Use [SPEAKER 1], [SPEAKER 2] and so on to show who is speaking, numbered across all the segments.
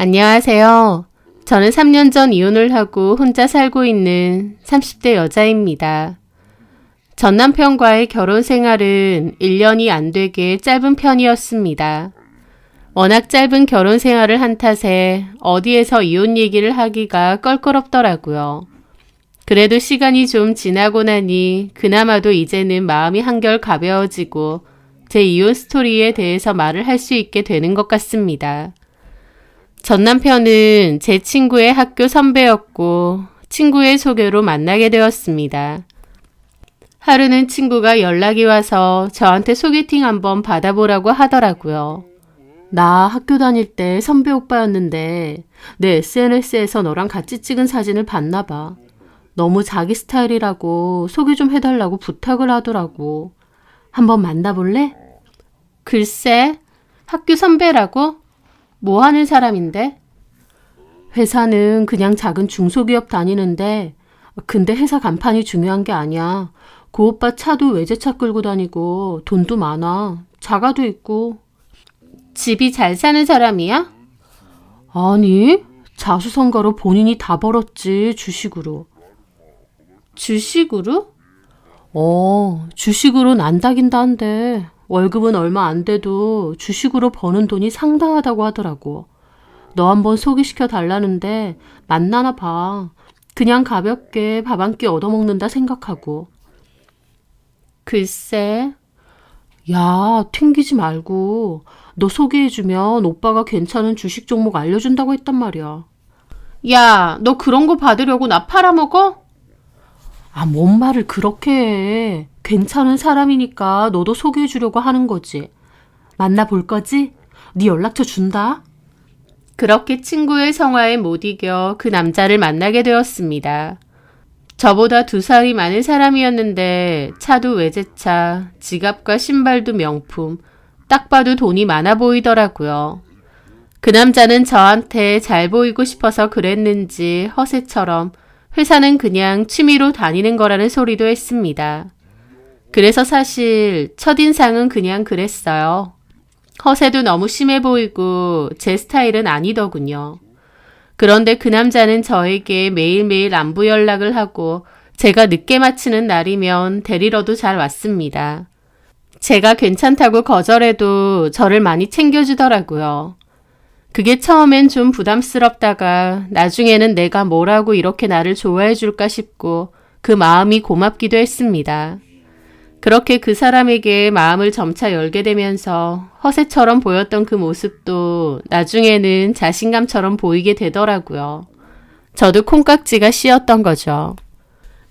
[SPEAKER 1] 안녕하세요. 저는 3년 전 이혼을 하고 혼자 살고 있는 30대 여자입니다. 전 남편과의 결혼 생활은 1년이 안 되게 짧은 편이었습니다. 워낙 짧은 결혼 생활을 한 탓에 어디에서 이혼 얘기를 하기가 껄끄럽더라고요. 그래도 시간이 좀 지나고 나니 그나마도 이제는 마음이 한결 가벼워지고 제 이혼 스토리에 대해서 말을 할 수 있게 되는 것 같습니다. 전 남편은 제 친구의 학교 선배였고 친구의 소개로 만나게 되었습니다. 하루는 친구가 연락이 와서 저한테 소개팅 한번 받아보라고 하더라고요. 나 학교 다닐 때 선배 오빠였는데 내 SNS에서 너랑 같이 찍은 사진을 봤나 봐. 너무 자기 스타일이라고 소개 좀 해달라고 부탁을 하더라고. 한번 만나볼래? 글쎄, 학교 선배라고? 뭐 하는 사람인데? 회사는 그냥 작은 중소기업 다니는데 근데 회사 간판이 중요한 게 아니야. 그 오빠 차도 외제차 끌고 다니고 돈도 많아. 자가도 있고. 집이 잘 사는 사람이야? 아니, 자수성가로 본인이 다 벌었지, 주식으로. 주식으로? 주식으로 난다긴다 한데 월급은 얼마 안 돼도 주식으로 버는 돈이 상당하다고 하더라고. 너 한번 소개시켜 달라는데 만나나 봐. 그냥 가볍게 밥 한 끼 얻어먹는다 생각하고. 글쎄. 야, 튕기지 말고 너 소개해주면 오빠가 괜찮은 주식 종목 알려준다고 했단 말이야. 야, 너 그런 거 받으려고 나 팔아먹어? 뭔 말을 그렇게 해. 괜찮은 사람이니까 너도 소개해주려고 하는 거지. 만나볼 거지? 네 연락처 준다. 그렇게 친구의 성화에 못 이겨 그 남자를 만나게 되었습니다. 저보다 2살이 많은 사람이었는데 차도 외제차, 지갑과 신발도 명품, 딱 봐도 돈이 많아 보이더라고요. 그 남자는 저한테 잘 보이고 싶어서 그랬는지 허세처럼 회사는 그냥 취미로 다니는 거라는 소리도 했습니다. 그래서 사실 첫인상은 그냥 그랬어요. 허세도 너무 심해 보이고 제 스타일은 아니더군요. 그런데 그 남자는 저에게 매일매일 안부 연락을 하고 제가 늦게 마치는 날이면 데리러도 잘 왔습니다. 제가 괜찮다고 거절해도 저를 많이 챙겨주더라고요. 그게 처음엔 좀 부담스럽다가 나중에는 내가 뭐라고 이렇게 나를 좋아해 줄까 싶고 그 마음이 고맙기도 했습니다. 그렇게 그 사람에게 마음을 점차 열게 되면서 허세처럼 보였던 그 모습도 나중에는 자신감처럼 보이게 되더라고요. 저도 콩깍지가 씌었던 거죠.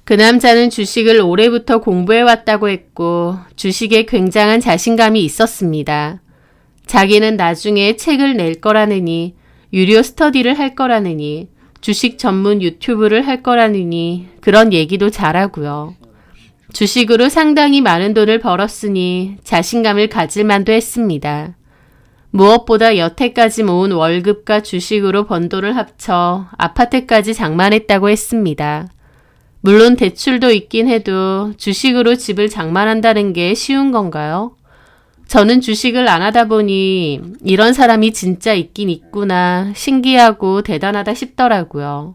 [SPEAKER 1] 그 남자는 주식을 올해부터 공부해왔다고 했고 주식에 굉장한 자신감이 있었습니다. 자기는 나중에 책을 낼 거라느니 유료 스터디를 할 거라느니 주식 전문 유튜브를 할 거라느니 그런 얘기도 잘하고요. 주식으로 상당히 많은 돈을 벌었으니 자신감을 가질 만도 했습니다. 무엇보다 여태까지 모은 월급과 주식으로 번 돈을 합쳐 아파트까지 장만했다고 했습니다. 물론 대출도 있긴 해도 주식으로 집을 장만한다는 게 쉬운 건가요? 저는 주식을 안 하다 보니 이런 사람이 진짜 있긴 있구나 신기하고 대단하다 싶더라고요.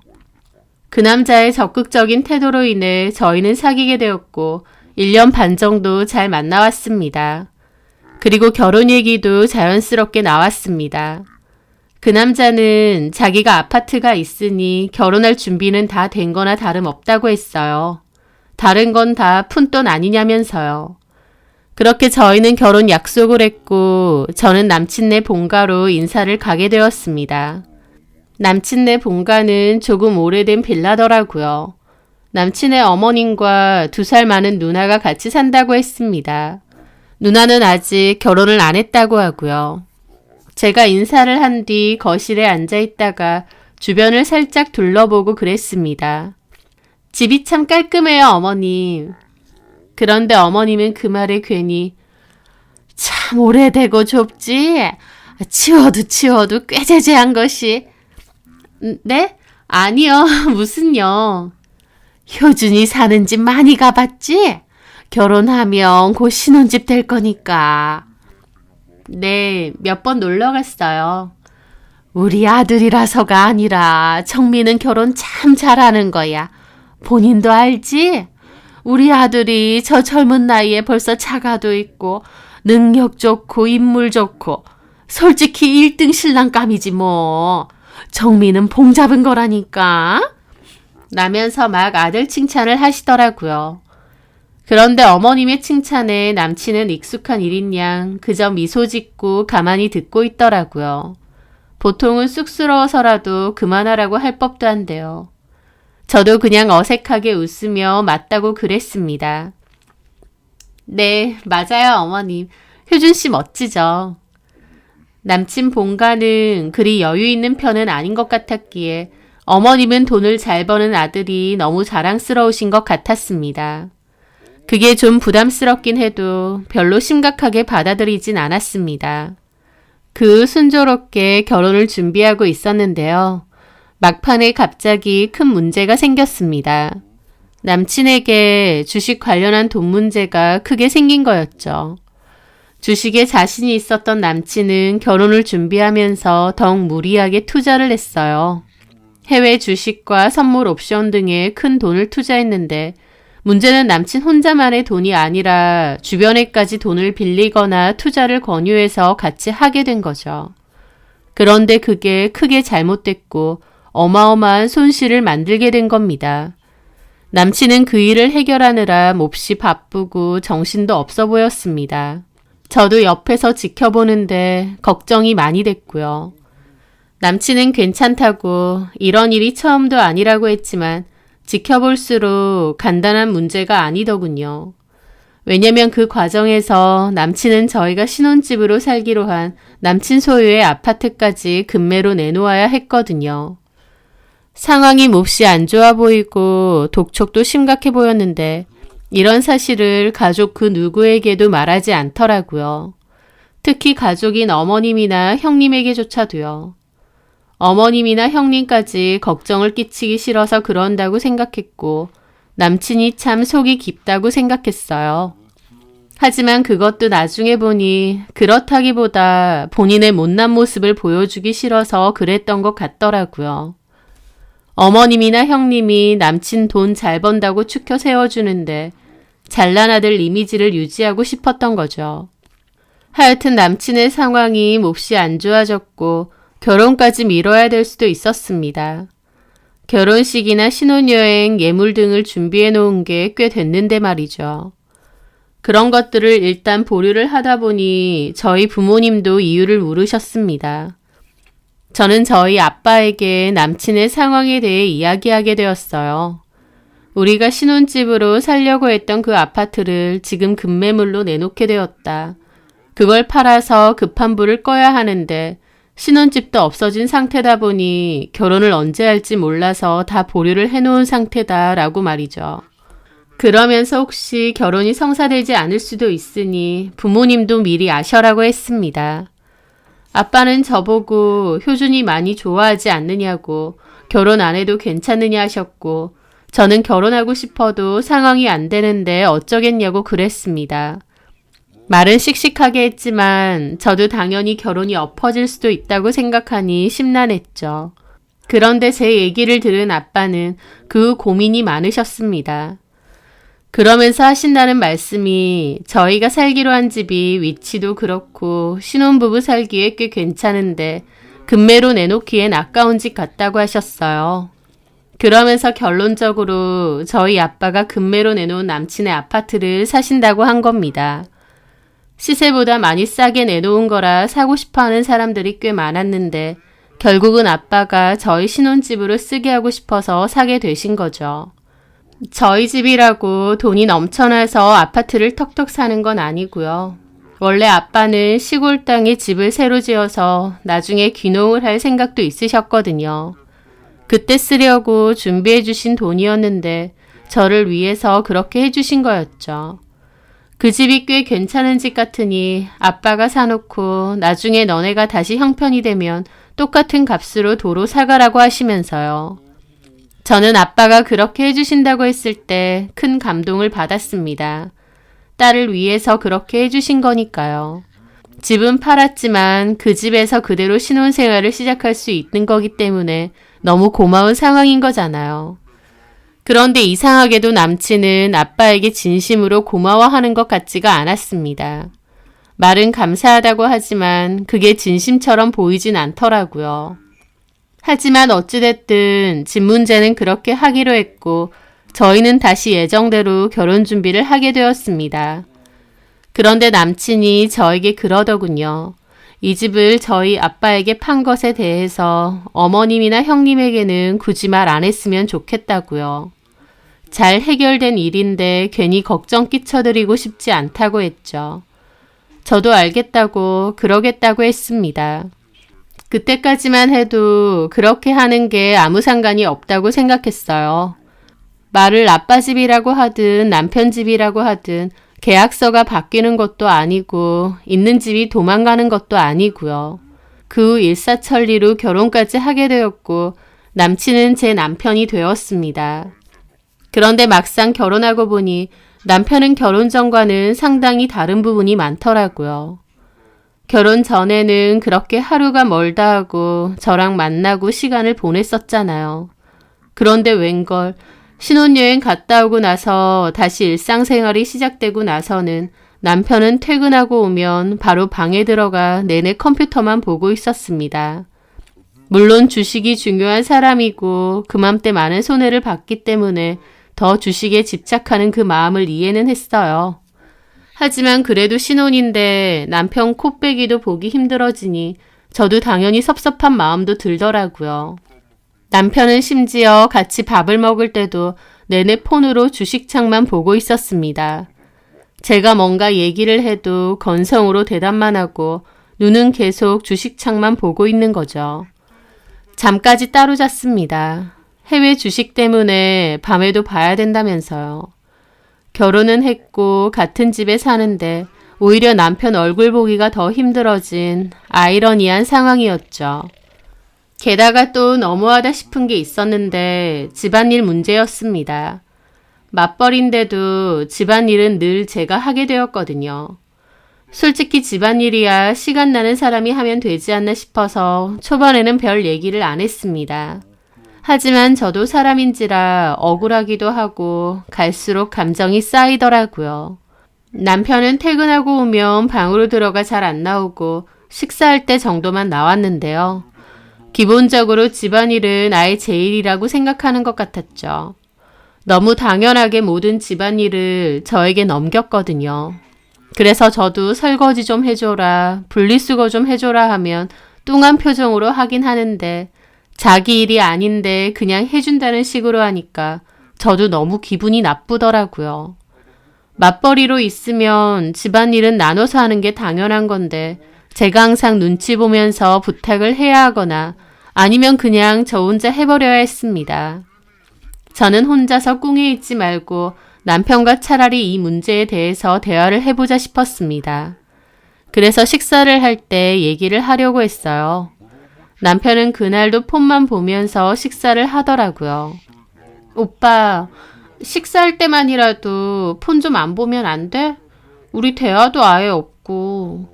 [SPEAKER 1] 그 남자의 적극적인 태도로 인해 저희는 사귀게 되었고 1년 반 정도 잘 만나왔습니다. 그리고 결혼 얘기도 자연스럽게 나왔습니다. 그 남자는 자기가 아파트가 있으니 결혼할 준비는 다 된 거나 다름없다고 했어요. 다른 건 다 푼돈 아니냐면서요. 그렇게 저희는 결혼 약속을 했고 저는 남친네 본가로 인사를 가게 되었습니다. 남친네 본가는 조금 오래된 빌라더라고요. 남친의 어머님과 2살 많은 누나가 같이 산다고 했습니다. 누나는 아직 결혼을 안 했다고 하고요. 제가 인사를 한 뒤 거실에 앉아 있다가 주변을 살짝 둘러보고 그랬습니다. 집이 참 깔끔해요, 어머님. 그런데 어머님은 그 말에 괜히 참 오래되고 좁지? 치워도 꾀재재한 것이. 네? 아니요. 무슨요. 효준이 사는 집 많이 가봤지? 결혼하면 곧 신혼집 될 거니까. 네, 몇 번 놀러 갔어요. 우리 아들이라서가 아니라 정민은 결혼 참 잘하는 거야. 본인도 알지? 우리 아들이 저 젊은 나이에 벌써 차가도 있고 능력 좋고 인물 좋고 솔직히 1등 신랑감이지 뭐. 정민은 봉 잡은 거라니까. 라면서 막 아들 칭찬을 하시더라고요. 그런데 어머님의 칭찬에 남친은 익숙한 일인 양 그저 미소 짓고 가만히 듣고 있더라고요. 보통은 쑥스러워서라도 그만하라고 할 법도 한데요. 저도 그냥 어색하게 웃으며 맞다고 그랬습니다. 네, 맞아요, 어머님. 효준 씨 멋지죠? 남친 본가는 그리 여유 있는 편은 아닌 것 같았기에 어머님은 돈을 잘 버는 아들이 너무 자랑스러우신 것 같았습니다. 그게 좀 부담스럽긴 해도 별로 심각하게 받아들이진 않았습니다. 그 순조롭게 결혼을 준비하고 있었는데요. 막판에 갑자기 큰 문제가 생겼습니다. 남친에게 주식 관련한 돈 문제가 크게 생긴 거였죠. 주식에 자신이 있었던 남친은 결혼을 준비하면서 더욱 무리하게 투자를 했어요. 해외 주식과 선물 옵션 등에 큰 돈을 투자했는데 문제는 남친 혼자만의 돈이 아니라 주변에까지 돈을 빌리거나 투자를 권유해서 같이 하게 된 거죠. 그런데 그게 크게 잘못됐고 어마어마한 손실을 만들게 된 겁니다. 남친은 그 일을 해결하느라 몹시 바쁘고 정신도 없어 보였습니다. 저도 옆에서 지켜보는데 걱정이 많이 됐고요. 남친은 괜찮다고 이런 일이 처음도 아니라고 했지만 지켜볼수록 간단한 문제가 아니더군요. 왜냐면 그 과정에서 남친은 저희가 신혼집으로 살기로 한 남친 소유의 아파트까지 금매로 내놓아야 했거든요. 상황이 몹시 안 좋아 보이고 독촉도 심각해 보였는데 이런 사실을 가족 그 누구에게도 말하지 않더라고요. 특히 가족인 어머님이나 형님에게조차도요. 어머님이나 형님까지 걱정을 끼치기 싫어서 그런다고 생각했고 남친이 참 속이 깊다고 생각했어요. 하지만 그것도 나중에 보니 그렇다기보다 본인의 못난 모습을 보여주기 싫어서 그랬던 것 같더라고요. 어머님이나 형님이 남친 돈 잘 번다고 추켜 세워주는데 잘난 아들 이미지를 유지하고 싶었던 거죠. 하여튼 남친의 상황이 몹시 안 좋아졌고 결혼까지 미뤄야 될 수도 있었습니다. 결혼식이나 신혼여행, 예물 등을 준비해 놓은 게 꽤 됐는데 말이죠. 그런 것들을 일단 보류를 하다 보니 저희 부모님도 이유를 물으셨습니다. 저는 저희 아빠에게 남친의 상황에 대해 이야기하게 되었어요. 우리가 신혼집으로 살려고 했던 그 아파트를 지금 급매물로 내놓게 되었다. 그걸 팔아서 급한 불을 꺼야 하는데 신혼집도 없어진 상태다 보니 결혼을 언제 할지 몰라서 다 보류를 해놓은 상태다라고 말이죠. 그러면서 혹시 결혼이 성사되지 않을 수도 있으니 부모님도 미리 아셔라고 했습니다. 아빠는 저보고 효준이 많이 좋아하지 않느냐고 결혼 안 해도 괜찮느냐 하셨고 저는 결혼하고 싶어도 상황이 안 되는데 어쩌겠냐고 그랬습니다. 말은 씩씩하게 했지만 저도 당연히 결혼이 엎어질 수도 있다고 생각하니 심란했죠. 그런데 제 얘기를 들은 아빠는 그 고민이 많으셨습니다. 그러면서 하신다는 말씀이 저희가 살기로 한 집이 위치도 그렇고 신혼부부 살기에 꽤 괜찮은데 급매로 내놓기엔 아까운 집 같다고 하셨어요. 그러면서 결론적으로 저희 아빠가 급매로 내놓은 남친의 아파트를 사신다고 한 겁니다. 시세보다 많이 싸게 내놓은 거라 사고 싶어하는 사람들이 꽤 많았는데 결국은 아빠가 저희 신혼집으로 쓰게 하고 싶어서 사게 되신 거죠. 저희 집이라고 돈이 넘쳐나서 아파트를 턱턱 사는 건 아니고요. 원래 아빠는 시골 땅에 집을 새로 지어서 나중에 귀농을 할 생각도 있으셨거든요. 그때 쓰려고 준비해 주신 돈이었는데 저를 위해서 그렇게 해주신 거였죠. 그 집이 꽤 괜찮은 집 같으니 아빠가 사놓고 나중에 너네가 다시 형편이 되면 똑같은 값으로 도로 사가라고 하시면서요. 저는 아빠가 그렇게 해주신다고 했을 때 큰 감동을 받았습니다. 딸을 위해서 그렇게 해주신 거니까요. 집은 팔았지만 그 집에서 그대로 신혼생활을 시작할 수 있는 거기 때문에 너무 고마운 상황인 거잖아요. 그런데 이상하게도 남친은 아빠에게 진심으로 고마워하는 것 같지가 않았습니다. 말은 감사하다고 하지만 그게 진심처럼 보이진 않더라고요. 하지만 어찌됐든 집 문제는 그렇게 하기로 했고 저희는 다시 예정대로 결혼 준비를 하게 되었습니다. 그런데 남친이 저에게 그러더군요. 이 집을 저희 아빠에게 판 것에 대해서 어머님이나 형님에게는 굳이 말 안 했으면 좋겠다고요. 잘 해결된 일인데 괜히 걱정 끼쳐드리고 싶지 않다고 했죠. 저도 알겠다고 그러겠다고 했습니다. 그때까지만 해도 그렇게 하는 게 아무 상관이 없다고 생각했어요. 말을 아빠 집이라고 하든 남편 집이라고 하든 계약서가 바뀌는 것도 아니고 있는 집이 도망가는 것도 아니고요. 그 후 일사천리로 결혼까지 하게 되었고 남친은 제 남편이 되었습니다. 그런데 막상 결혼하고 보니 남편은 결혼 전과는 상당히 다른 부분이 많더라고요. 결혼 전에는 그렇게 하루가 멀다 하고 저랑 만나고 시간을 보냈었잖아요. 그런데 웬걸 신혼여행 갔다 오고 나서 다시 일상생활이 시작되고 나서는 남편은 퇴근하고 오면 바로 방에 들어가 내내 컴퓨터만 보고 있었습니다. 물론 주식이 중요한 사람이고 그맘때 많은 손해를 봤기 때문에 더 주식에 집착하는 그 마음을 이해는 했어요. 하지만 그래도 신혼인데 남편 코빼기도 보기 힘들어지니 저도 당연히 섭섭한 마음도 들더라고요. 남편은 심지어 같이 밥을 먹을 때도 내내 폰으로 주식창만 보고 있었습니다. 제가 뭔가 얘기를 해도 건성으로 대답만 하고 눈은 계속 주식창만 보고 있는 거죠. 잠까지 따로 잤습니다. 해외 주식 때문에 밤에도 봐야 된다면서요. 결혼은 했고 같은 집에 사는데 오히려 남편 얼굴 보기가 더 힘들어진 아이러니한 상황이었죠. 게다가 또 너무하다 싶은 게 있었는데 집안일 문제였습니다. 맞벌인데도 집안일은 늘 제가 하게 되었거든요. 솔직히 집안일이야 시간 나는 사람이 하면 되지 않나 싶어서 초반에는 별 얘기를 안 했습니다. 하지만 저도 사람인지라 억울하기도 하고 갈수록 감정이 쌓이더라고요. 남편은 퇴근하고 오면 방으로 들어가 잘 안 나오고 식사할 때 정도만 나왔는데요. 기본적으로 집안일은 아예 제 일이라고 생각하는 것 같았죠. 너무 당연하게 모든 집안일을 저에게 넘겼거든요. 그래서 저도 설거지 좀 해줘라, 분리수거 좀 해줘라 하면 뚱한 표정으로 하긴 하는데 자기 일이 아닌데 그냥 해준다는 식으로 하니까 저도 너무 기분이 나쁘더라고요. 맞벌이로 있으면 집안일은 나눠서 하는 게 당연한 건데 제가 항상 눈치 보면서 부탁을 해야 하거나 아니면 그냥 저 혼자 해버려야 했습니다. 저는 혼자서 꿍해 있지 말고 남편과 차라리 이 문제에 대해서 대화를 해보자 싶었습니다. 그래서 식사를 할 때 얘기를 하려고 했어요. 남편은 그날도 폰만 보면서 식사를 하더라고요. 오빠, 식사할 때만이라도 폰 좀 안 보면 안 돼? 우리 대화도 아예 없고.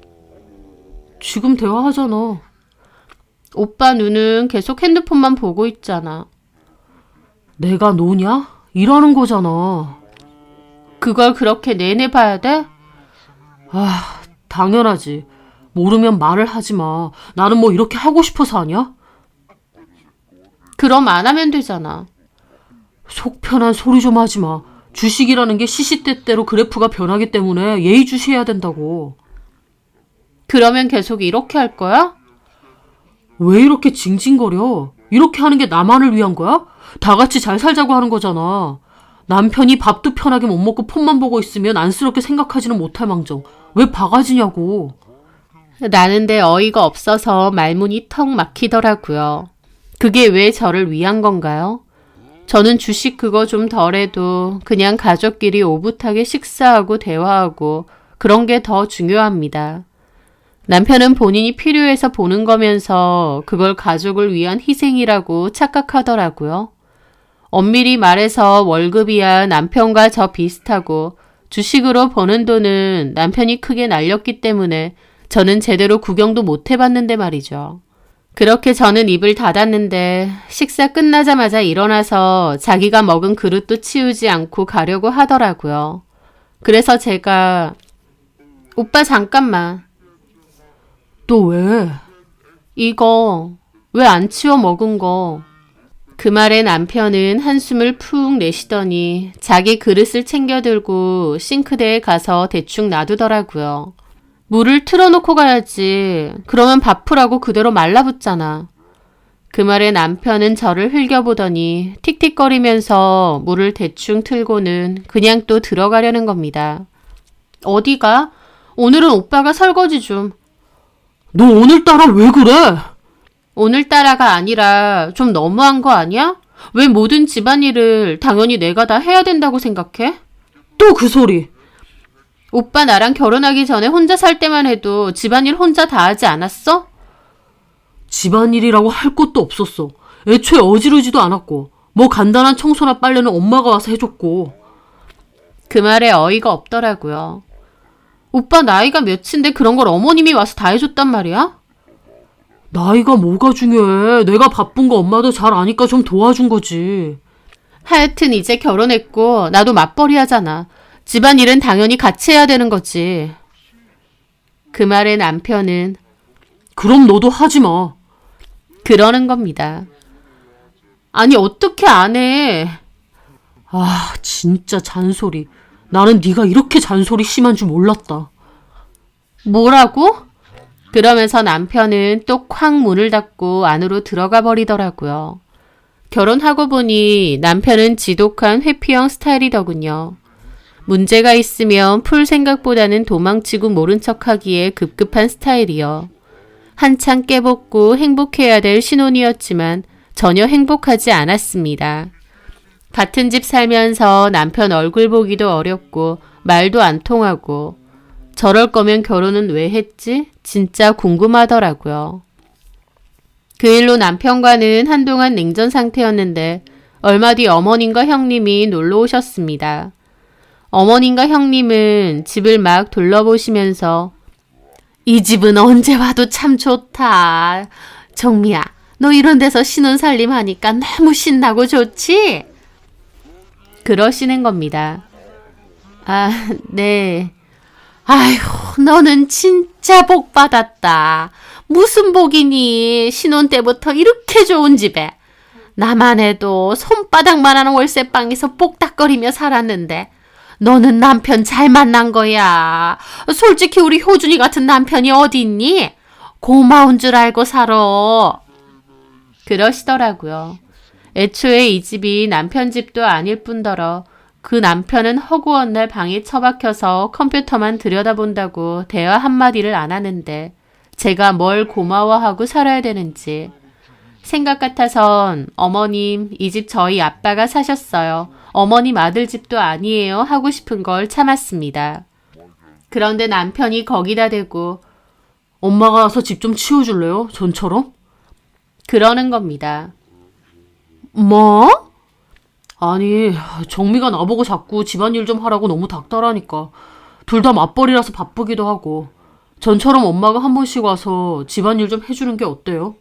[SPEAKER 1] 지금 대화하잖아. 오빠 눈은 계속 핸드폰만 보고 있잖아. 내가 노냐? 일하는 거잖아. 그걸 그렇게 내내 봐야 돼? 아, 당연하지. 모르면 말을 하지 마. 나는 뭐 이렇게 하고 싶어서 하냐? 그럼 안 하면 되잖아. 속 편한 소리 좀 하지 마. 주식이라는 게 시시때때로 그래프가 변하기 때문에 예의주시해야 된다고. 그러면 계속 이렇게 할 거야? 왜 이렇게 징징거려? 이렇게 하는 게 나만을 위한 거야? 다 같이 잘 살자고 하는 거잖아. 남편이 밥도 편하게 못 먹고 폰만 보고 있으면 안쓰럽게 생각하지는 못할 망정. 왜 바가지냐고. 나는데 어이가 없어서 말문이 턱 막히더라고요. 그게 왜 저를 위한 건가요? 저는 주식 그거 좀 덜해도 그냥 가족끼리 오붓하게 식사하고 대화하고 그런 게 더 중요합니다. 남편은 본인이 필요해서 보는 거면서 그걸 가족을 위한 희생이라고 착각하더라고요. 엄밀히 말해서 월급이야 남편과 저 비슷하고 주식으로 버는 돈은 남편이 크게 날렸기 때문에 저는 제대로 구경도 못 해봤는데 말이죠. 그렇게 저는 입을 닫았는데 식사 끝나자마자 일어나서 자기가 먹은 그릇도 치우지 않고 가려고 하더라고요. 그래서 제가 오빠 잠깐만. 또 왜? 이거 왜 안 치워 먹은 거? 그 말에 남편은 한숨을 푹 내쉬더니 자기 그릇을 챙겨 들고 싱크대에 가서 대충 놔두더라고요. 물을 틀어놓고 가야지. 그러면 바쁘라고 그대로 말라붙잖아. 그 말에 남편은 저를 흘겨보더니 틱틱거리면서 물을 대충 틀고는 그냥 또 들어가려는 겁니다. 어디가? 오늘은 오빠가 설거지 좀. 너 오늘따라 왜 그래? 오늘따라가 아니라 좀 너무한 거 아니야? 왜 모든 집안일을 당연히 내가 다 해야 된다고 생각해? 또 그 소리. 오빠 나랑 결혼하기 전에 혼자 살 때만 해도 집안일 혼자 다 하지 않았어? 집안일이라고 할 것도 없었어. 애초에 어지르지도 않았고 뭐 간단한 청소나 빨래는 엄마가 와서 해줬고. 그 말에 어이가 없더라고요. 오빠 나이가 몇인데 그런 걸 어머님이 와서 다 해줬단 말이야? 나이가 뭐가 중요해. 내가 바쁜 거 엄마도 잘 아니까 좀 도와준 거지. 하여튼 이제 결혼했고 나도 맞벌이 하잖아. 집안일은 당연히 같이 해야 되는 거지. 그 말에 남편은 그럼 너도 하지 마. 그러는 겁니다. 아니 어떻게 안 해. 아 진짜 잔소리. 나는 네가 이렇게 잔소리 심한 줄 몰랐다. 뭐라고? 그러면서 남편은 또 쾅 문을 닫고 안으로 들어가 버리더라고요. 결혼하고 보니 남편은 지독한 회피형 스타일이더군요. 문제가 있으면 풀 생각보다는 도망치고 모른 척하기에 급급한 스타일이요. 한창 깨벗고 행복해야 될 신혼이었지만 전혀 행복하지 않았습니다. 같은 집 살면서 남편 얼굴 보기도 어렵고 말도 안 통하고 저럴 거면 결혼은 왜 했지? 진짜 궁금하더라고요. 그 일로 남편과는 한동안 냉전 상태였는데 얼마 뒤 어머님과 형님이 놀러 오셨습니다. 어머님과 형님은 집을 막 둘러보시면서 이 집은 언제 와도 참 좋다. 정미야, 너 이런 데서 신혼살림 하니까 너무 신나고 좋지? 그러시는 겁니다. 아, 네. 아휴, 너는 진짜 복 받았다. 무슨 복이니? 신혼 때부터 이렇게 좋은 집에. 나만 해도 손바닥만한 월세방에서 복닥거리며 살았는데 너는 남편 잘 만난 거야. 솔직히 우리 효준이 같은 남편이 어디 있니? 고마운 줄 알고 살아. 그러시더라고요. 애초에 이 집이 남편 집도 아닐 뿐더러 그 남편은 허구한 날 방에 처박혀서 컴퓨터만 들여다본다고 대화 한마디를 안 하는데 제가 뭘 고마워하고 살아야 되는지. 생각 같아선 어머님, 이 집 저희 아빠가 사셨어요. 어머님 아들 집도 아니에요 하고 싶은 걸 참았습니다. 그런데 남편이 거기다 대고 엄마가 와서 집 좀 치워줄래요? 전처럼? 그러는 겁니다. 뭐? 아니, 정미가 나보고 자꾸 집안일 좀 하라고 너무 닥달하니까 둘 다 맞벌이라서 바쁘기도 하고 전처럼 엄마가 한 번씩 와서 집안일 좀 해주는 게 어때요?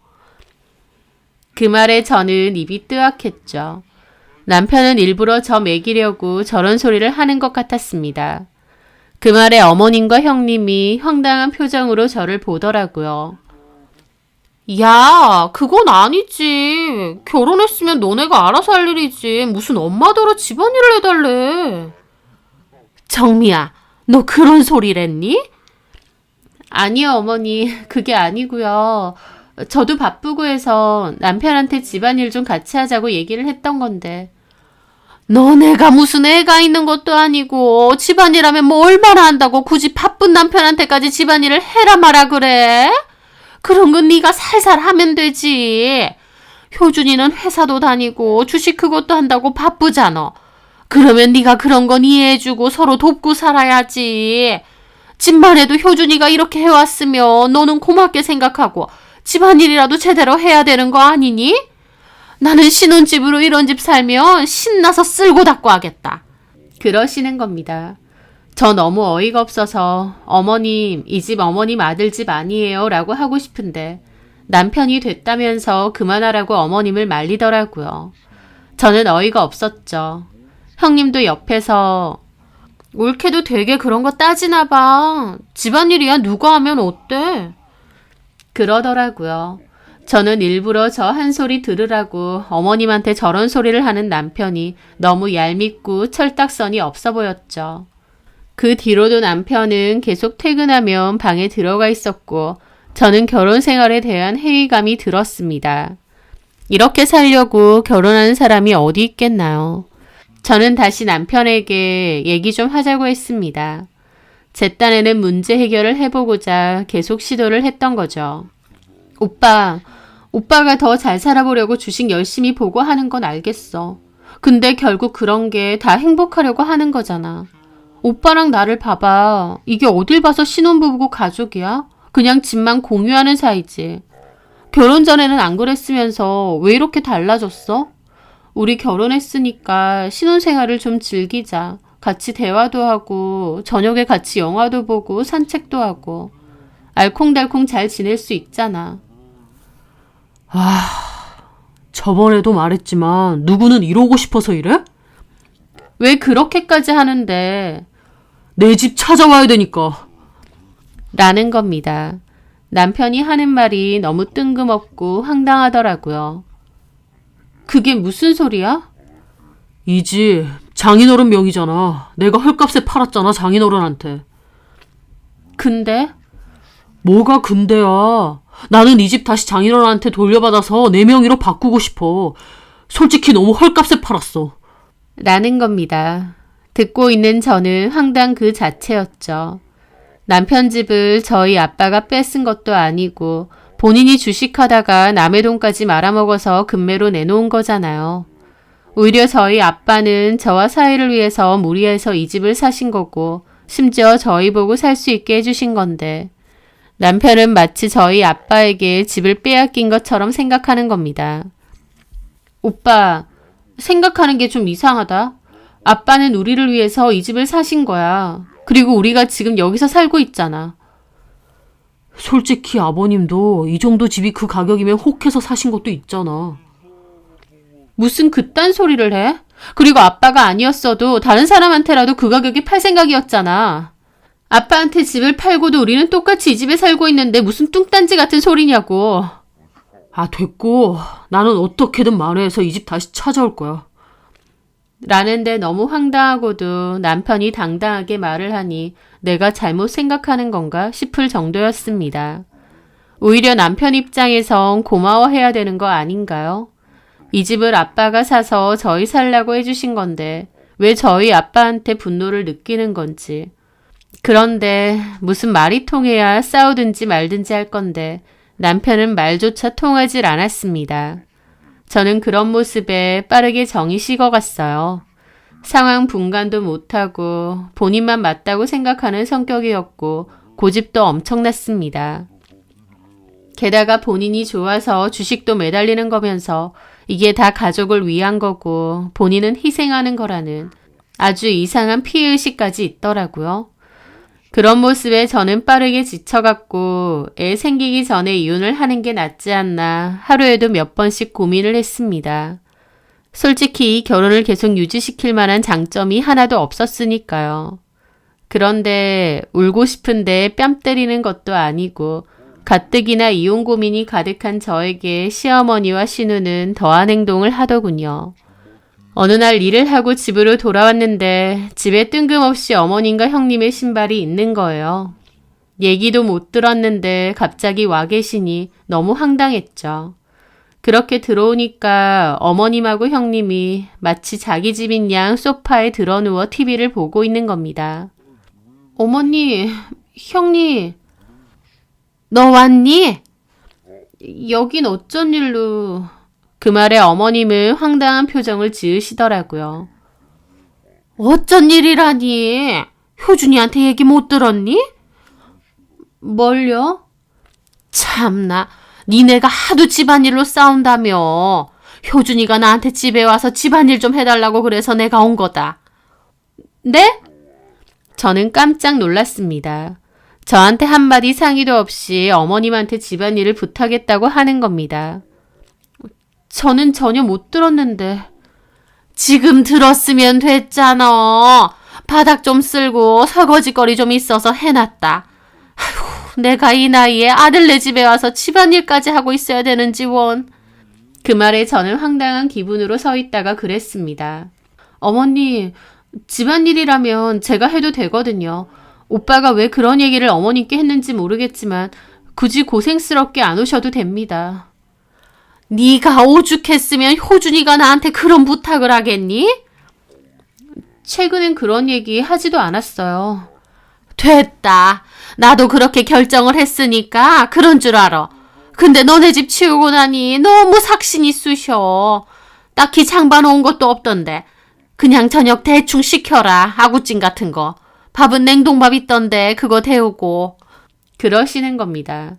[SPEAKER 1] 그 말에 저는 입이 뜨악했죠. 남편은 일부러 저 먹이려고 저런 소리를 하는 것 같았습니다. 그 말에 어머님과 형님이 황당한 표정으로 저를 보더라고요. 야, 그건 아니지. 결혼했으면 너네가 알아서 할 일이지. 무슨 엄마더러 집안일을 해달래. 정미야, 너 그런 소리랬니? 아니요, 어머니. 그게 아니고요. 저도 바쁘고 해서 남편한테 집안일 좀 같이 하자고 얘기를 했던 건데. 너네가 무슨 애가 있는 것도 아니고 집안일 하면 뭐 얼마나 한다고 굳이 바쁜 남편한테까지 집안일을 해라 마라 그래? 그런 건 네가 살살 하면 되지. 효준이는 회사도 다니고 주식 그것도 한다고 바쁘잖아. 그러면 네가 그런 건 이해해주고 서로 돕고 살아야지. 집만 해도 효준이가 이렇게 해왔으면 너는 고맙게 생각하고 집안일이라도 제대로 해야 되는 거 아니니? 나는 신혼집으로 이런 집 살면 신나서 쓸고 닦고 하겠다. 그러시는 겁니다. 저 너무 어이가 없어서 어머님, 이 집 어머님 아들 집 아니에요 라고 하고 싶은데 남편이 됐다면서 그만하라고 어머님을 말리더라고요. 저는 어이가 없었죠. 형님도 옆에서 옳게도 되게 그런 거 따지나 봐. 집안일이야 누가 하면 어때? 그러더라고요. 저는 일부러 저 한 소리 들으라고 어머님한테 저런 소리를 하는 남편이 너무 얄밉고 철딱선이 없어 보였죠. 그 뒤로도 남편은 계속 퇴근하면 방에 들어가 있었고 저는 결혼 생활에 대한 회의감이 들었습니다. 이렇게 살려고 결혼하는 사람이 어디 있겠나요? 저는 다시 남편에게 얘기 좀 하자고 했습니다. 제 딴에는 문제 해결을 해보고자 계속 시도를 했던 거죠. 오빠가 더 잘 살아보려고 주식 열심히 보고 하는 건 알겠어. 근데 결국 그런 게 다 행복하려고 하는 거잖아. 오빠랑 나를 봐봐. 이게 어딜 봐서 신혼부부고 가족이야? 그냥 집만 공유하는 사이지. 결혼 전에는 안 그랬으면서 왜 이렇게 달라졌어? 우리 결혼했으니까 신혼생활을 좀 즐기자. 같이 대화도 하고 저녁에 같이 영화도 보고 산책도 하고 알콩달콩 잘 지낼 수 있잖아.
[SPEAKER 2] 저번에도 말했지만 누구는 이러고 싶어서 이래?
[SPEAKER 1] 왜 그렇게까지 하는데?
[SPEAKER 2] 내 집 찾아와야 되니까.
[SPEAKER 1] 라는 겁니다. 남편이 하는 말이 너무 뜬금없고 황당하더라고요. 그게 무슨 소리야?
[SPEAKER 2] 이 집 장인어른 명의잖아. 내가 헐값에 팔았잖아, 장인어른한테.
[SPEAKER 1] 근데?
[SPEAKER 2] 뭐가 근데야. 나는 이 집 다시 장인어른한테 돌려받아서 내 명의로 바꾸고 싶어. 솔직히 너무 헐값에 팔았어.
[SPEAKER 1] 라는 겁니다. 듣고 있는 저는 황당 그 자체였죠. 남편 집을 저희 아빠가 뺏은 것도 아니고 본인이 주식하다가 남의 돈까지 말아먹어서 금매로 내놓은 거잖아요. 오히려 저희 아빠는 저와 사이를 위해서 무리해서 이 집을 사신 거고 심지어 저희 보고 살 수 있게 해주신 건데 남편은 마치 저희 아빠에게 집을 빼앗긴 것처럼 생각하는 겁니다. 오빠, 생각하는 게 좀 이상하다. 아빠는 우리를 위해서 이 집을 사신 거야. 그리고 우리가 지금 여기서 살고 있잖아.
[SPEAKER 2] 솔직히 아버님도 이 정도 집이 그 가격이면 혹해서 사신 것도 있잖아.
[SPEAKER 1] 무슨 그딴 소리를 해? 그리고 아빠가 아니었어도 다른 사람한테라도 그 가격에 팔 생각이었잖아. 아빠한테 집을 팔고도 우리는 똑같이 이 집에 살고 있는데 무슨 뚱딴지 같은 소리냐고.
[SPEAKER 2] 됐고. 나는 어떻게든 만회해서 이 집 다시 찾아올 거야.
[SPEAKER 1] 라는데 너무 황당하고도 남편이 당당하게 말을 하니 내가 잘못 생각하는 건가 싶을 정도였습니다. 오히려 남편 입장에선 고마워해야 되는 거 아닌가요? 이 집을 아빠가 사서 저희 살라고 해주신 건데 왜 저희 아빠한테 분노를 느끼는 건지. 그런데 무슨 말이 통해야 싸우든지 말든지 할 건데 남편은 말조차 통하질 않았습니다. 저는 그런 모습에 빠르게 정이 식어갔어요. 상황 분간도 못하고 본인만 맞다고 생각하는 성격이었고 고집도 엄청났습니다. 게다가 본인이 좋아서 주식도 매달리는 거면서 이게 다 가족을 위한 거고 본인은 희생하는 거라는 아주 이상한 피해의식까지 있더라고요. 그런 모습에 저는 빠르게 지쳐갔고 애 생기기 전에 이혼을 하는 게 낫지 않나 하루에도 몇 번씩 고민을 했습니다. 솔직히 이 결혼을 계속 유지시킬 만한 장점이 하나도 없었으니까요. 그런데 울고 싶은데 뺨 때리는 것도 아니고 가뜩이나 이혼 고민이 가득한 저에게 시어머니와 시누는 더한 행동을 하더군요. 어느 날 일을 하고 집으로 돌아왔는데 집에 뜬금없이 어머님과 형님의 신발이 있는 거예요. 얘기도 못 들었는데 갑자기 와 계시니 너무 황당했죠. 그렇게 들어오니까 어머님하고 형님이 마치 자기 집인 양 소파에 드러누워 TV를 보고 있는 겁니다. 어머니, 형님, 너 왔니? 여긴 어쩐 일로... 그 말에 어머님은 황당한 표정을 지으시더라고요. 어쩐 일이라니? 효준이한테 얘기 못 들었니? 뭘요? 참나, 니네가 하도 집안일로 싸운다며. 효준이가 나한테 집에 와서 집안일 좀 해달라고 그래서 내가 온 거다. 네? 저는 깜짝 놀랐습니다. 저한테 한마디 상의도 없이 어머님한테 집안일을 부탁했다고 하는 겁니다. 저는 전혀 못 들었는데. 지금 들었으면 됐잖아. 바닥 좀 쓸고 설거지거리 좀 있어서 해놨다. 아휴, 내가 이 나이에 아들네 집에 와서 집안일까지 하고 있어야 되는지 원. 그 말에 저는 황당한 기분으로 서 있다가 그랬습니다. 어머니, 집안일이라면 제가 해도 되거든요. 오빠가 왜 그런 얘기를 어머님께 했는지 모르겠지만 굳이 고생스럽게 안 오셔도 됩니다. 네가 오죽했으면 효준이가 나한테 그런 부탁을 하겠니? 최근엔 그런 얘기 하지도 않았어요. 됐다. 나도 그렇게 결정을 했으니까 그런 줄 알아. 근데 너네 집 치우고 나니 너무 삭신이 쑤셔. 딱히 장봐놓은 것도 없던데. 그냥 저녁 대충 시켜라. 아구찜 같은 거. 밥은 냉동밥 있던데 그거 데우고. 그러시는 겁니다.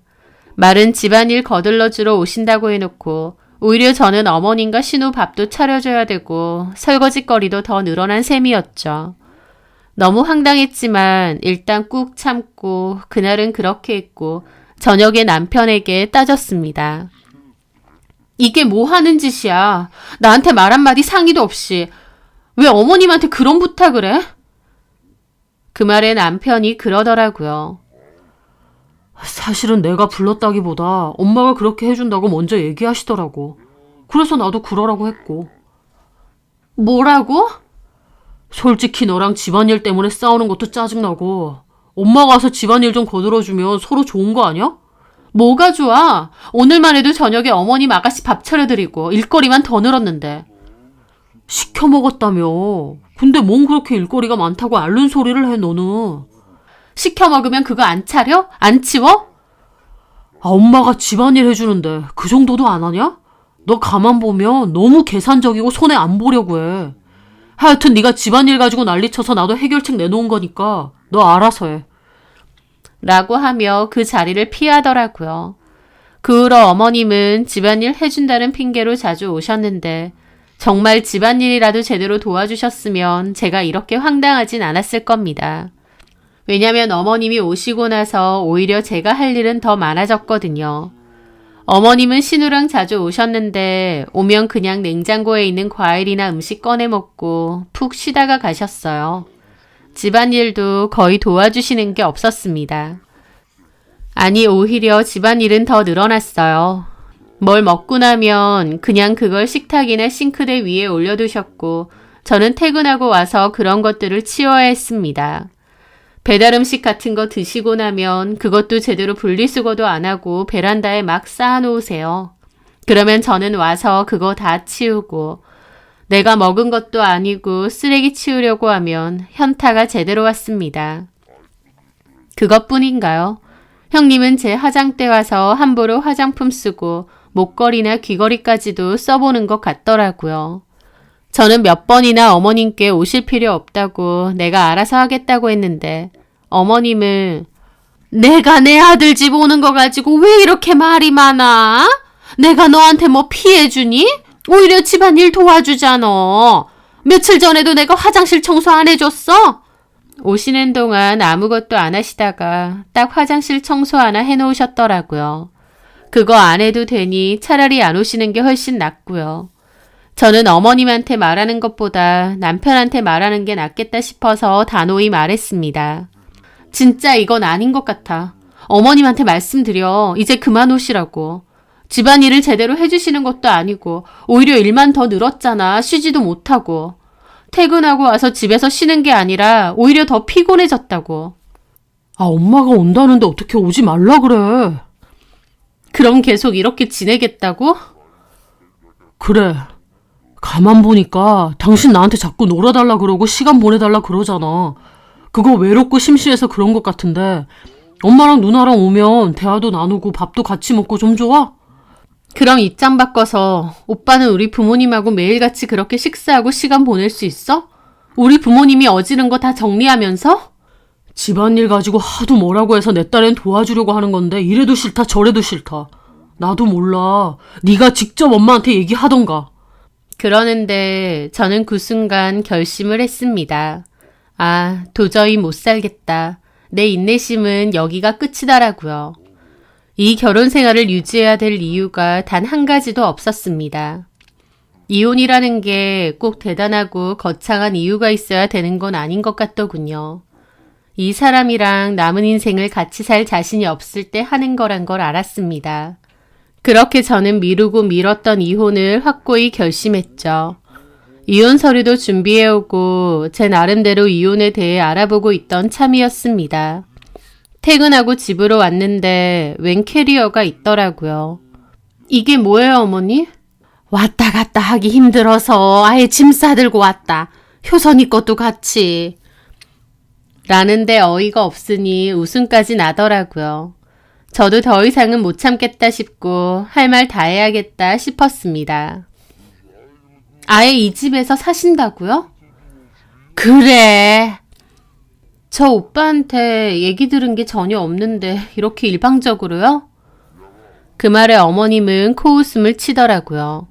[SPEAKER 1] 말은 집안일 거들러주러 오신다고 해놓고 오히려 저는 어머님과 신우 밥도 차려줘야 되고 설거지거리도 더 늘어난 셈이었죠. 너무 황당했지만 일단 꾹 참고 그날은 그렇게 했고 저녁에 남편에게 따졌습니다. 이게 뭐 하는 짓이야? 나한테 말 한마디 상의도 없이 왜 어머님한테 그런 부탁을 해? 그 말에 남편이 그러더라고요.
[SPEAKER 2] 사실은 내가 불렀다기보다 엄마가 그렇게 해준다고 먼저 얘기하시더라고. 그래서 나도 그러라고 했고.
[SPEAKER 1] 뭐라고?
[SPEAKER 2] 솔직히 너랑 집안일 때문에 싸우는 것도 짜증나고 엄마가 와서 집안일 좀 거들어주면 서로 좋은 거 아니야?
[SPEAKER 1] 뭐가 좋아? 오늘만 해도 저녁에 어머님 아가씨 밥 차려드리고 일거리만 더 늘었는데.
[SPEAKER 2] 시켜 먹었다며. 근데 뭔 그렇게 일거리가 많다고 앓는 소리를 해 너는.
[SPEAKER 1] 시켜 먹으면 그거 안 차려? 안 치워?
[SPEAKER 2] 아, 엄마가 집안일 해주는데 그 정도도 안 하냐? 너 가만 보면 너무 계산적이고 손해 안 보려고 해. 하여튼 네가 집안일 가지고 난리쳐서 나도 해결책 내놓은 거니까 너 알아서 해.
[SPEAKER 1] 라고 하며 그 자리를 피하더라고요. 그 후로 어머님은 집안일 해준다는 핑계로 자주 오셨는데 정말 집안일이라도 제대로 도와주셨으면 제가 이렇게 황당하진 않았을 겁니다. 왜냐면 어머님이 오시고 나서 오히려 제가 할 일은 더 많아졌거든요. 어머님은 신우랑 자주 오셨는데 오면 그냥 냉장고에 있는 과일이나 음식 꺼내 먹고 푹 쉬다가 가셨어요. 집안일도 거의 도와주시는 게 없었습니다. 아니 오히려 집안일은 더 늘어났어요. 뭘 먹고 나면 그냥 그걸 식탁이나 싱크대 위에 올려두셨고 저는 퇴근하고 와서 그런 것들을 치워야 했습니다. 배달 음식 같은 거 드시고 나면 그것도 제대로 분리수거도 안 하고 베란다에 막 쌓아놓으세요. 그러면 저는 와서 그거 다 치우고 내가 먹은 것도 아니고 쓰레기 치우려고 하면 현타가 제대로 왔습니다. 그것뿐인가요? 형님은 제 화장대 와서 함부로 화장품 쓰고 목걸이나 귀걸이까지도 써보는 것 같더라고요. 저는 몇 번이나 어머님께 오실 필요 없다고 내가 알아서 하겠다고 했는데 어머님은 내가 내 아들 집 오는 거 가지고 왜 이렇게 말이 많아? 내가 너한테 뭐 피해주니? 오히려 집안일 도와주잖아. 며칠 전에도 내가 화장실 청소 안 해줬어? 오시는 동안 아무것도 안 하시다가 딱 화장실 청소 하나 해놓으셨더라고요. 그거 안 해도 되니 차라리 안 오시는 게 훨씬 낫고요. 저는 어머님한테 말하는 것보다 남편한테 말하는 게 낫겠다 싶어서 단호히 말했습니다. 진짜 이건 아닌 것 같아. 어머님한테 말씀드려. 이제 그만 오시라고. 집안일을 제대로 해주시는 것도 아니고 오히려 일만 더 늘었잖아. 쉬지도 못하고. 퇴근하고 와서 집에서 쉬는 게 아니라 오히려 더 피곤해졌다고.
[SPEAKER 2] 아, 엄마가 온다는데 어떻게 오지 말라 그래.
[SPEAKER 1] 그럼 계속 이렇게 지내겠다고?
[SPEAKER 2] 그래. 가만 보니까 당신 나한테 자꾸 놀아달라 그러고 시간 보내달라 그러잖아. 그거 외롭고 심심해서 그런 것 같은데 엄마랑 누나랑 오면 대화도 나누고 밥도 같이 먹고 좀 좋아?
[SPEAKER 1] 그럼 입장 바꿔서 오빠는 우리 부모님하고 매일같이 그렇게 식사하고 시간 보낼 수 있어? 우리 부모님이 어지른 거 다 정리하면서?
[SPEAKER 2] 집안일 가지고 하도 뭐라고 해서 내 딸엔 도와주려고 하는 건데 이래도 싫다 저래도 싫다. 나도 몰라. 네가 직접 엄마한테 얘기하던가.
[SPEAKER 1] 그러는데 저는 그 순간 결심을 했습니다. 아, 도저히 못 살겠다. 내 인내심은 여기가 끝이더라고요. 이 결혼 생활을 유지해야 될 이유가 단 한 가지도 없었습니다. 이혼이라는 게 꼭 대단하고 거창한 이유가 있어야 되는 건 아닌 것 같더군요. 이 사람이랑 남은 인생을 같이 살 자신이 없을 때 하는 거란 걸 알았습니다. 그렇게 저는 미루고 미뤘던 이혼을 확고히 결심했죠. 이혼 서류도 준비해오고 제 나름대로 이혼에 대해 알아보고 있던 참이었습니다. 퇴근하고 집으로 왔는데 웬 캐리어가 있더라고요. 이게 뭐예요, 어머니? 왔다 갔다 하기 힘들어서 아예 짐 싸들고 왔다. 효선이 것도 같이. 라는데 어이가 없으니 웃음까지 나더라고요. 저도 더 이상은 못 참겠다 싶고 할 말 다 해야겠다 싶었습니다. 아예 이 집에서 사신다고요? 그래. 저 오빠한테 얘기 들은 게 전혀 없는데 이렇게 일방적으로요? 그 말에 어머님은 코웃음을 치더라고요.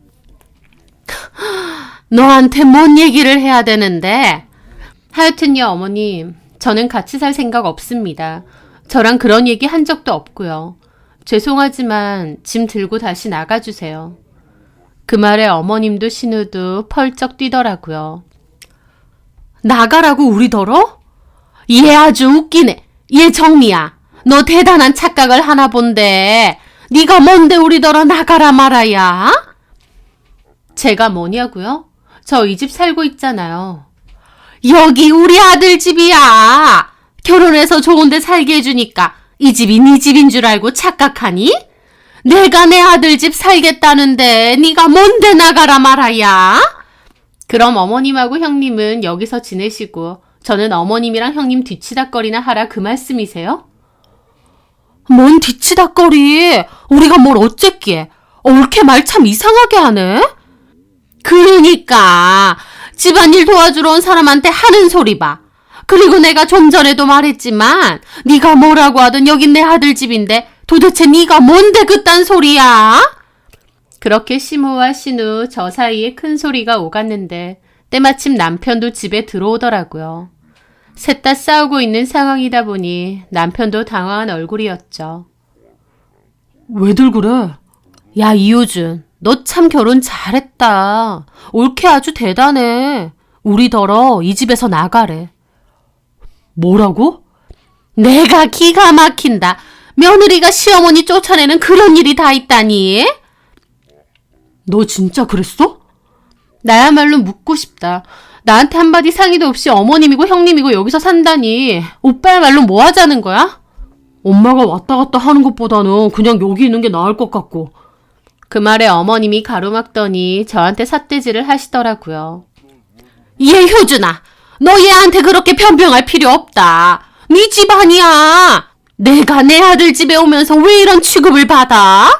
[SPEAKER 1] 너한테 뭔 얘기를 해야 되는데? 하여튼요, 어머님. 저는 같이 살 생각 없습니다. 저랑 그런 얘기 한 적도 없고요. 죄송하지만 짐 들고 다시 나가주세요. 그 말에 어머님도 신우도 펄쩍 뛰더라고요. 나가라고 우리더러? 얘 아주 웃기네. 얘 정미야. 너 대단한 착각을 하나 본데 네가 뭔데 우리더러 나가라 말아야? 제가 뭐냐고요? 저 이 집 살고 있잖아요. 여기 우리 아들 집이야. 결혼해서 좋은 데 살게 해주니까 이 집이 네 집인 줄 알고 착각하니? 내가 내 아들 집 살겠다는데 네가 뭔데 나가라 말아야? 그럼 어머님하고 형님은 여기서 지내시고 저는 어머님이랑 형님 뒤치다꺼리나 하라 그 말씀이세요? 뭔 뒤치다꺼리? 우리가 뭘 어쨌기에? 옳게 말 참 이상하게 하네? 그러니까 집안일 도와주러 온 사람한테 하는 소리 봐. 그리고 내가 좀 전에도 말했지만 네가 뭐라고 하든 여긴 내 아들 집인데 도대체 네가 뭔데 그딴 소리야? 그렇게 시무와 신우 저 사이에 큰 소리가 오갔는데 때마침 남편도 집에 들어오더라고요. 셋 다 싸우고 있는 상황이다 보니 남편도 당황한 얼굴이었죠.
[SPEAKER 2] 왜들 그래?
[SPEAKER 1] 야, 이효준, 너 참 결혼 잘했다. 옳게 아주 대단해. 우리더러 이 집에서 나가래.
[SPEAKER 2] 뭐라고?
[SPEAKER 1] 내가 기가 막힌다. 며느리가 시어머니 쫓아내는 그런 일이 다 있다니.
[SPEAKER 2] 너 진짜 그랬어?
[SPEAKER 1] 나야말로 묻고 싶다. 나한테 한마디 상의도 없이 어머님이고 형님이고 여기서 산다니. 오빠야말로 뭐 하자는 거야?
[SPEAKER 2] 엄마가 왔다 갔다 하는 것보다는 그냥 여기 있는 게 나을 것 같고.
[SPEAKER 1] 그 말에 어머님이 가로막더니 저한테 삿대질을 하시더라고요. 얘 효준아, 너 얘한테 그렇게 변명할 필요 없다. 네 집 아니야. 내가 내 아들 집에 오면서 왜 이런 취급을 받아?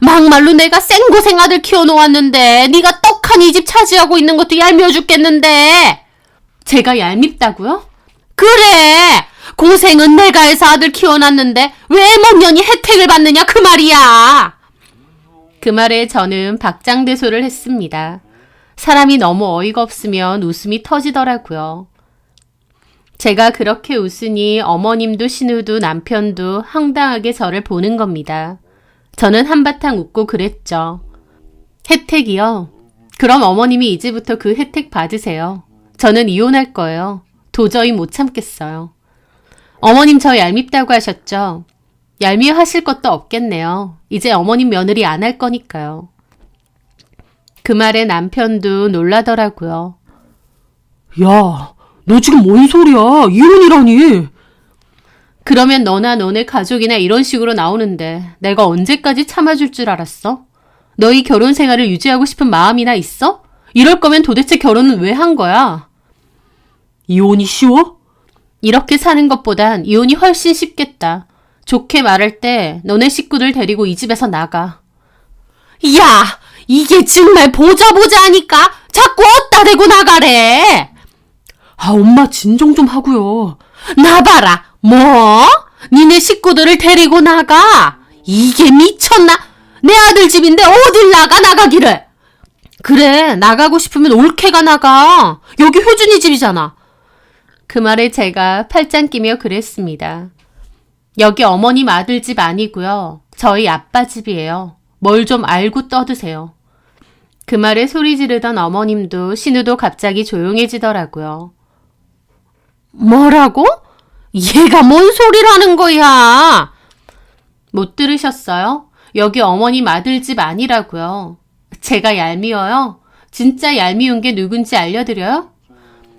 [SPEAKER 1] 막말로 내가 생고생 아들 키워놓았는데 네가 떡하니 이 집 차지하고 있는 것도 얄미워 죽겠는데. 제가 얄밉다고요? 그래. 고생은 내가 해서 아들 키워놨는데 왜 못 년이 혜택을 받느냐 그 말이야. 그 말에 저는 박장대소를 했습니다. 사람이 너무 어이가 없으면 웃음이 터지더라고요. 제가 그렇게 웃으니 어머님도 신우도 남편도 황당하게 저를 보는 겁니다. 저는 한바탕 웃고 그랬죠. 혜택이요? 그럼 어머님이 이제부터 그 혜택 받으세요. 저는 이혼할 거예요. 도저히 못 참겠어요. 어머님 저 얄밉다고 하셨죠? 얄미워 하실 것도 없겠네요. 이제 어머님 며느리 안 할 거니까요. 그 말에 남편도 놀라더라고요.
[SPEAKER 2] 야, 너 지금 뭔 소리야? 이혼이라니.
[SPEAKER 1] 그러면 너나 너네 가족이나 이런 식으로 나오는데 내가 언제까지 참아줄 줄 알았어? 너희 결혼 생활을 유지하고 싶은 마음이나 있어? 이럴 거면 도대체 결혼은 왜 한 거야?
[SPEAKER 2] 이혼이 쉬워?
[SPEAKER 1] 이렇게 사는 것보단 이혼이 훨씬 쉽겠다. 좋게 말할 때 너네 식구들 데리고 이 집에서 나가. 야! 이게 정말 보자 하니까 자꾸 어디다 대고 나가래!
[SPEAKER 2] 아, 엄마 진정 좀 하고요.
[SPEAKER 1] 나 봐라! 뭐? 니네 식구들을 데리고 나가? 이게 미쳤나? 내 아들 집인데 어딜 나가기를! 그래, 나가고 싶으면 올케가 나가. 여기 효준이 집이잖아. 그 그 말에 제가 팔짱 끼며 그랬습니다. 여기 어머님 아들 집 아니고요. 저희 아빠 집이에요. 뭘 좀 알고 떠드세요. 그 말에 소리 지르던 어머님도 신우도 갑자기 조용해지더라고요. 뭐라고? 얘가 뭔 소리라는 거야? 못 들으셨어요? 여기 어머님 아들 집 아니라고요. 제가 얄미워요? 진짜 얄미운 게 누군지 알려드려요?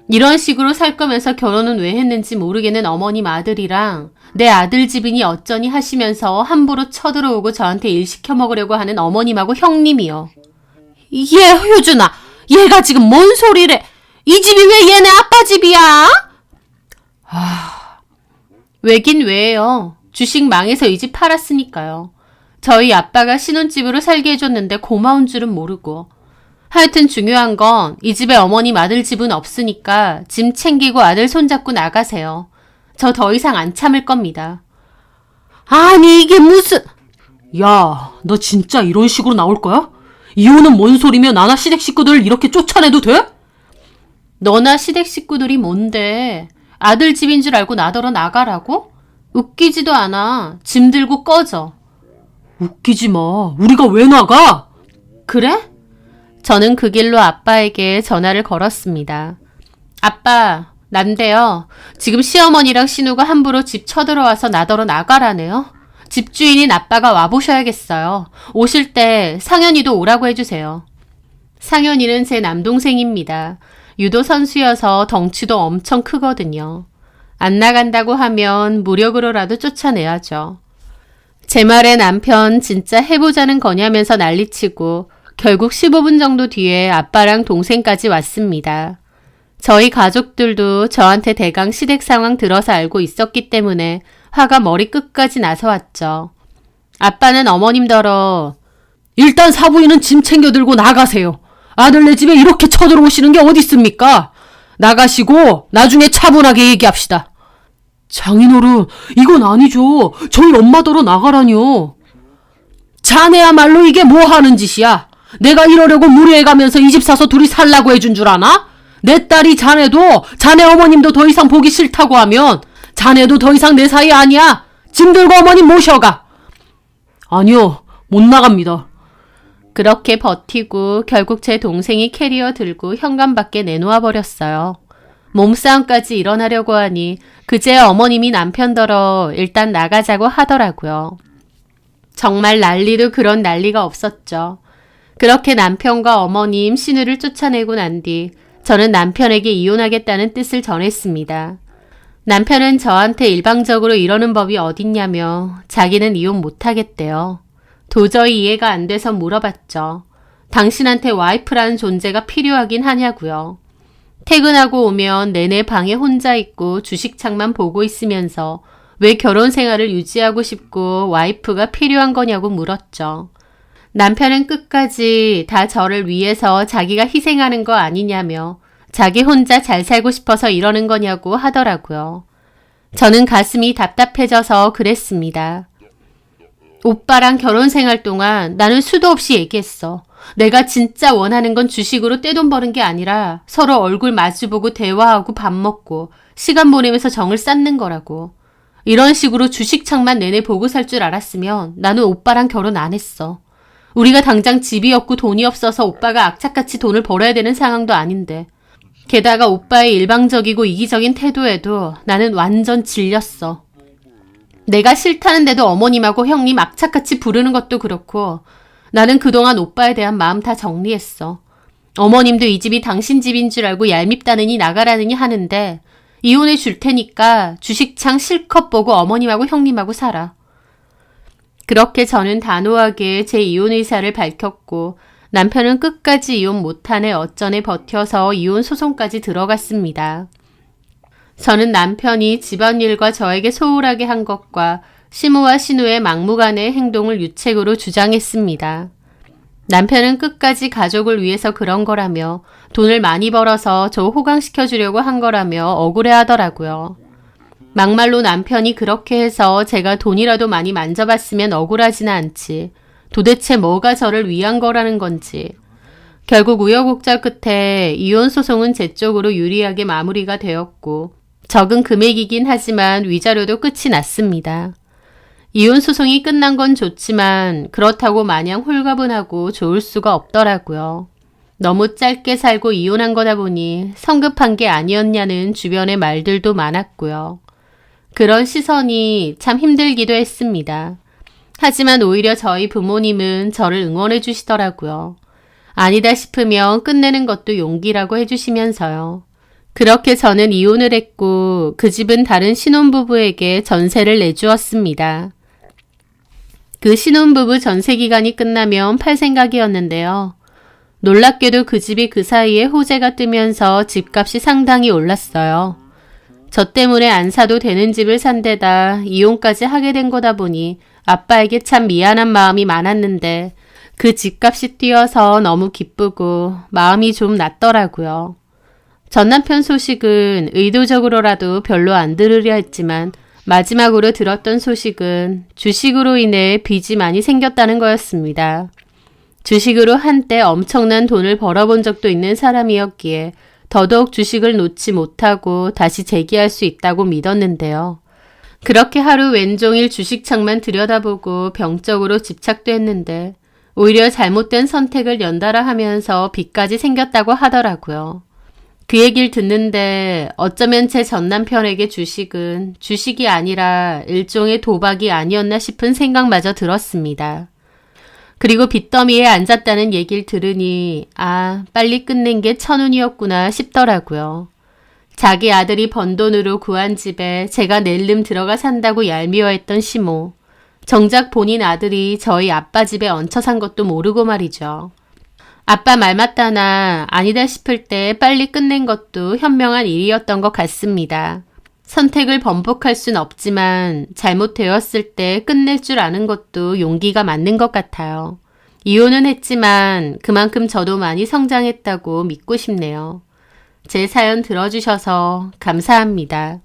[SPEAKER 1] 이런 식으로 살 거면서 결혼은 왜 했는지 모르겠는 어머님 아들이랑 내 아들 집이니 어쩌니 하시면서 함부로 쳐들어오고 저한테 일 시켜 먹으려고 하는 어머님하고 형님이요. 효준아, 얘가 지금 뭔 소리래? 이 집이 왜 얘네 아빠 집이야? 왜긴 왜요. 주식 망해서 이 집 팔았으니까요. 저희 아빠가 신혼집으로 살게 해줬는데 고마운 줄은 모르고. 하여튼 중요한 건 이 집에 어머님 아들 집은 없으니까 짐 챙기고 아들 손잡고 나가세요. 저 더 이상 안 참을 겁니다.
[SPEAKER 2] 아니 이게 무슨... 야, 너 진짜 이런 식으로 나올 거야? 이혼은 뭔 소리며 나나 시댁 식구들 이렇게 쫓아내도 돼?
[SPEAKER 1] 너나 시댁 식구들이 뭔데? 아들 집인 줄 알고 나더러 나가라고? 웃기지도 않아. 짐 들고 꺼져.
[SPEAKER 2] 웃기지 마. 우리가 왜 나가?
[SPEAKER 1] 그래? 저는 그 길로 아빠에게 전화를 걸었습니다. 아빠, 난데요. 지금 시어머니랑 신우가 함부로 집 쳐들어와서 나더러 나가라네요. 집주인인 아빠가 와보셔야겠어요. 오실 때 상현이도 오라고 해주세요. 상현이는 제 남동생입니다. 유도 선수여서 덩치도 엄청 크거든요. 안 나간다고 하면 무력으로라도 쫓아내야죠. 제 말에 남편 진짜 해보자는 거냐면서 난리치고 결국 15분 정도 뒤에 아빠랑 동생까지 왔습니다. 저희 가족들도 저한테 대강 시댁 상황 들어서 알고 있었기 때문에 화가 머리 끝까지 나서 왔죠. 아빠는 어머님더러
[SPEAKER 2] 일단 사부인은 짐 챙겨 들고 나가세요. 아들네 집에 이렇게 쳐들어오시는 게 어디 있습니까? 나가시고 나중에 차분하게 얘기합시다. 장인어른, 이건 아니죠. 저희 엄마더러 나가라뇨. 자네야말로 이게 뭐 하는 짓이야? 내가 이러려고 무리해가면서 이 집 사서 둘이 살라고 해준 줄 아나? 내 딸이 자네도 자네 어머님도 더 이상 보기 싫다고 하면 자네도 더 이상 내 사이 아니야. 짐 들고 어머님 모셔가. 아니요, 못 나갑니다.
[SPEAKER 1] 그렇게 버티고 결국 제 동생이 캐리어 들고 현관 밖에 내놓아 버렸어요. 몸싸움까지 일어나려고 하니 그제 어머님이 남편더러 일단 나가자고 하더라고요. 정말 난리도 그런 난리가 없었죠. 그렇게 남편과 어머님 신우를 쫓아내고 난 뒤 저는 남편에게 이혼하겠다는 뜻을 전했습니다. 남편은 저한테 일방적으로 이러는 법이 어딨냐며 자기는 이혼 못하겠대요. 도저히 이해가 안 돼서 물어봤죠. 당신한테 와이프라는 존재가 필요하긴 하냐고요. 퇴근하고 오면 내내 방에 혼자 있고 주식창만 보고 있으면서 왜 결혼 생활을 유지하고 싶고 와이프가 필요한 거냐고 물었죠. 남편은 끝까지 다 저를 위해서 자기가 희생하는 거 아니냐며 자기 혼자 잘 살고 싶어서 이러는 거냐고 하더라고요. 저는 가슴이 답답해져서 그랬습니다. 오빠랑 결혼 생활 동안 나는 수도 없이 얘기했어. 내가 진짜 원하는 건 주식으로 떼돈 버는 게 아니라 서로 얼굴 마주보고 대화하고 밥 먹고 시간 보내면서 정을 쌓는 거라고. 이런 식으로 주식창만 내내 보고 살 줄 알았으면 나는 오빠랑 결혼 안 했어. 우리가 당장 집이 없고 돈이 없어서 오빠가 악착같이 돈을 벌어야 되는 상황도 아닌데. 게다가 오빠의 일방적이고 이기적인 태도에도 나는 완전 질렸어. 내가 싫다는데도 어머님하고 형님 악착같이 부르는 것도 그렇고 나는 그동안 오빠에 대한 마음 다 정리했어. 어머님도 이 집이 당신 집인 줄 알고 얄밉다느니 나가라느니 하는데 이혼해 줄 테니까 주식창 실컷 보고 어머님하고 형님하고 살아. 그렇게 저는 단호하게 제 이혼 의사를 밝혔고 남편은 끝까지 이혼 못하네 어쩌네 버텨서 이혼 소송까지 들어갔습니다. 저는 남편이 집안일과 저에게 소홀하게 한 것과 시무와 신우의 막무가내의 행동을 유책으로 주장했습니다. 남편은 끝까지 가족을 위해서 그런 거라며 돈을 많이 벌어서 저 호강시켜주려고 한 거라며 억울해하더라고요. 막말로 남편이 그렇게 해서 제가 돈이라도 많이 만져봤으면 억울하지는 않지. 도대체 뭐가 저를 위한 거라는 건지. 결국 우여곡절 끝에 이혼 소송은 제 쪽으로 유리하게 마무리가 되었고 적은 금액이긴 하지만 위자료도 끝이 났습니다. 이혼 소송이 끝난 건 좋지만 그렇다고 마냥 홀가분하고 좋을 수가 없더라고요. 너무 짧게 살고 이혼한 거다 보니 성급한 게 아니었냐는 주변의 말들도 많았고요. 그런 시선이 참 힘들기도 했습니다. 하지만 오히려 저희 부모님은 저를 응원해 주시더라고요. 아니다 싶으면 끝내는 것도 용기라고 해주시면서요. 그렇게 저는 이혼을 했고 그 집은 다른 신혼부부에게 전세를 내주었습니다. 그 신혼부부 전세 기간이 끝나면 팔 생각이었는데요. 놀랍게도 그 집이 그 사이에 호재가 뜨면서 집값이 상당히 올랐어요. 저 때문에 안 사도 되는 집을 산 데다 이혼까지 하게 된 거다 보니 아빠에게 참 미안한 마음이 많았는데 그 집값이 뛰어서 너무 기쁘고 마음이 좀 났더라고요. 전 남편 소식은 의도적으로라도 별로 안 들으려 했지만 마지막으로 들었던 소식은 주식으로 인해 빚이 많이 생겼다는 거였습니다. 주식으로 한때 엄청난 돈을 벌어본 적도 있는 사람이었기에 더더욱 주식을 놓지 못하고 다시 재기할 수 있다고 믿었는데요. 그렇게 하루 왼종일 주식창만 들여다보고 병적으로 집착도 했는데 오히려 잘못된 선택을 연달아 하면서 빚까지 생겼다고 하더라고요. 그 얘기를 듣는데 어쩌면 제 전남편에게 주식은 주식이 아니라 일종의 도박이 아니었나 싶은 생각마저 들었습니다. 그리고 빚더미에 앉았다는 얘기를 들으니 빨리 끝낸 게 천운이었구나 싶더라고요. 자기 아들이 번 돈으로 구한 집에 제가 낼름 들어가 산다고 얄미워했던 시모. 정작 본인 아들이 저희 아빠 집에 얹혀 산 것도 모르고 말이죠. 아빠 말 맞다나 아니다 싶을 때 빨리 끝낸 것도 현명한 일이었던 것 같습니다. 선택을 번복할 순 없지만 잘못되었을 때 끝낼 줄 아는 것도 용기가 맞는 것 같아요. 이혼은 했지만 그만큼 저도 많이 성장했다고 믿고 싶네요. 제 사연 들어주셔서 감사합니다.